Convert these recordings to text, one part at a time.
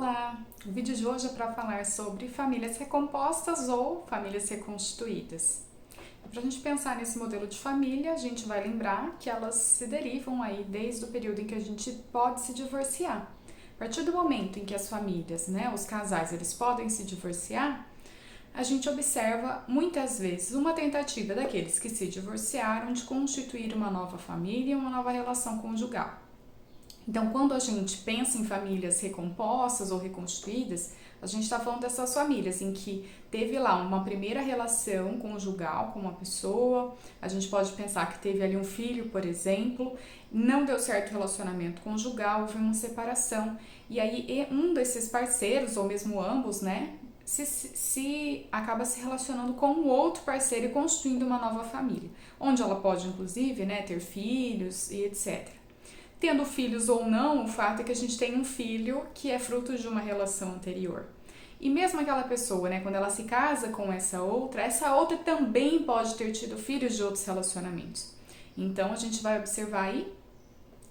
Olá! O vídeo de hoje é para falar sobre famílias recompostas ou famílias reconstituídas. Para a gente pensar nesse modelo de família, a gente vai lembrar que elas se derivam aí desde o período em que a gente pode se divorciar. A partir do momento em que as famílias, os casais, eles podem se divorciar, a gente observa muitas vezes uma tentativa daqueles que se divorciaram de constituir uma nova família e uma nova relação conjugal. Então, quando a gente pensa em famílias recompostas ou reconstituídas, a gente está falando dessas famílias em que teve lá uma primeira relação conjugal com uma pessoa, a gente pode pensar que teve ali um filho, por exemplo, não deu certo o relacionamento conjugal, houve uma separação, e aí um desses parceiros, ou mesmo ambos, se acaba se relacionando com um outro parceiro e constituindo uma nova família, onde ela pode, inclusive, ter filhos e etc. Tendo filhos ou não, o fato é que a gente tem um filho que é fruto de uma relação anterior. E mesmo aquela pessoa, quando ela se casa com essa outra também pode ter tido filhos de outros relacionamentos. Então a gente vai observar aí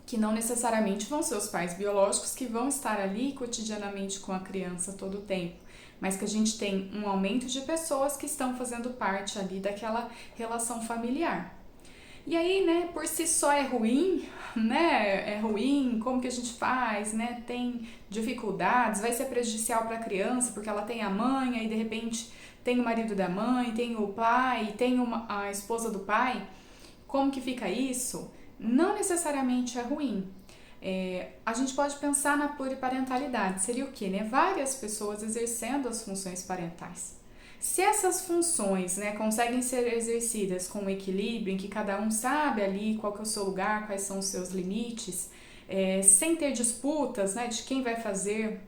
que não necessariamente vão ser os pais biológicos que vão estar ali cotidianamente com a criança todo o tempo, mas que a gente tem um aumento de pessoas que estão fazendo parte ali daquela relação familiar. E aí, por si só é ruim, É ruim, como que a gente faz, Tem dificuldades, vai ser prejudicial para a criança, porque ela tem a mãe, aí de repente tem o marido da mãe, tem o pai, tem a esposa do pai. Como que fica isso? Não necessariamente é ruim. A gente pode pensar na pluriparentalidade, seria o quê? Várias pessoas exercendo as funções parentais. Se essas funções conseguem ser exercidas com um equilíbrio, em que cada um sabe ali qual que é o seu lugar, quais são os seus limites, sem ter disputas de quem vai fazer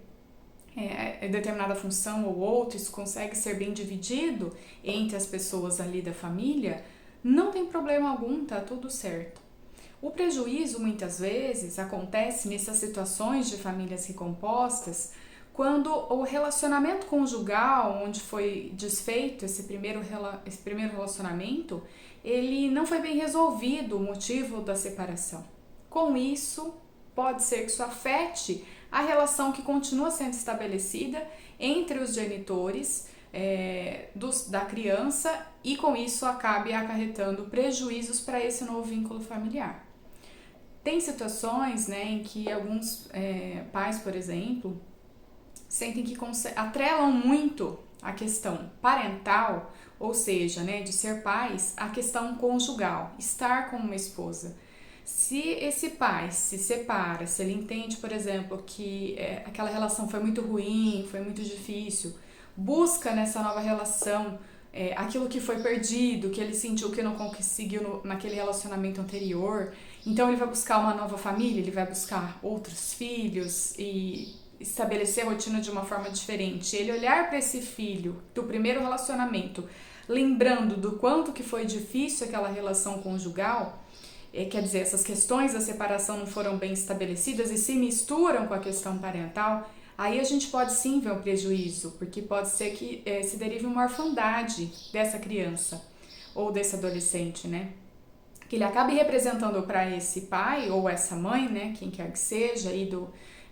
determinada função ou outra, isso consegue ser bem dividido entre as pessoas ali da família, não tem problema algum, tá tudo certo. O prejuízo muitas vezes acontece nessas situações de famílias recompostas, quando o relacionamento conjugal, onde foi desfeito esse primeiro relacionamento, ele não foi bem resolvido, o motivo da separação. Com isso, pode ser que isso afete a relação que continua sendo estabelecida entre os genitores da criança e com isso acabe acarretando prejuízos para esse novo vínculo familiar. Tem situações em que alguns pais, por exemplo, sentem que atrelam muito a questão parental, ou seja, de ser pais, a questão conjugal, estar com uma esposa. Se esse pai se separa, se ele entende, por exemplo, que aquela relação foi muito ruim, foi muito difícil, busca nessa nova relação aquilo que foi perdido, que ele sentiu que não conseguiu naquele relacionamento anterior, então ele vai buscar uma nova família, ele vai buscar outros filhos e estabelecer a rotina de uma forma diferente, ele olhar para esse filho do primeiro relacionamento, lembrando do quanto que foi difícil aquela relação conjugal, quer dizer, essas questões da separação não foram bem estabelecidas e se misturam com a questão parental, aí a gente pode sim ver um prejuízo, porque pode ser que se derive uma orfandade dessa criança ou desse adolescente, que ele acabe representando para esse pai ou essa mãe, quem quer que seja,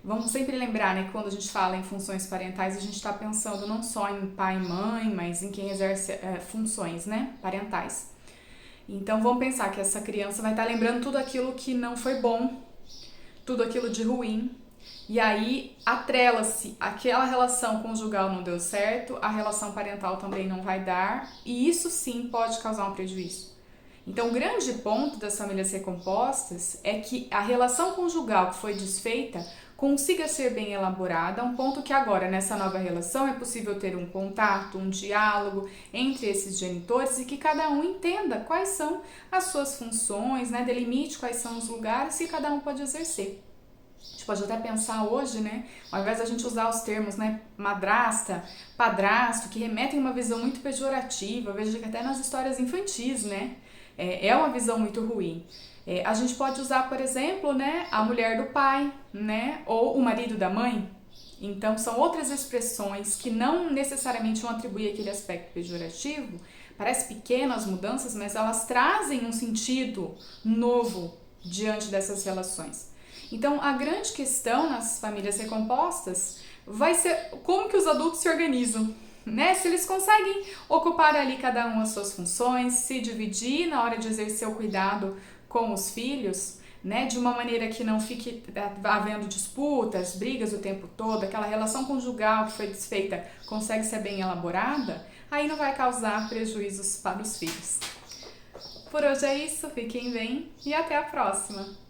vamos sempre lembrar, que quando a gente fala em funções parentais, a gente está pensando não só em pai e mãe, mas em quem exerce funções, parentais. Então, vamos pensar que essa criança vai estar lembrando tudo aquilo que não foi bom, tudo aquilo de ruim, e aí atrela-se, aquela relação conjugal não deu certo, a relação parental também não vai dar, e isso sim pode causar um prejuízo. Então, o grande ponto das famílias recompostas é que a relação conjugal que foi desfeita consiga ser bem elaborada, a um ponto que agora, nessa nova relação, é possível ter um contato, um diálogo entre esses genitores e que cada um entenda quais são as suas funções, delimite quais são os lugares que cada um pode exercer. A gente pode até pensar hoje, ao invés da gente usar os termos, madrasta, padrasto, que remetem a uma visão muito pejorativa, veja que até nas histórias infantis, é uma visão muito ruim. A gente pode usar, por exemplo, a mulher do pai, ou o marido da mãe. Então, são outras expressões que não necessariamente vão atribuir aquele aspecto pejorativo. Parece pequenas mudanças, mas elas trazem um sentido novo diante dessas relações. Então, a grande questão nas famílias recompostas vai ser como que os adultos se organizam, né? Se eles conseguem ocupar ali cada um as suas funções, se dividir na hora de exercer o cuidado com os filhos, né? De uma maneira que não fique havendo disputas, brigas o tempo todo, aquela relação conjugal que foi desfeita consegue ser bem elaborada, aí não vai causar prejuízos para os filhos. Por hoje é isso, fiquem bem e até a próxima!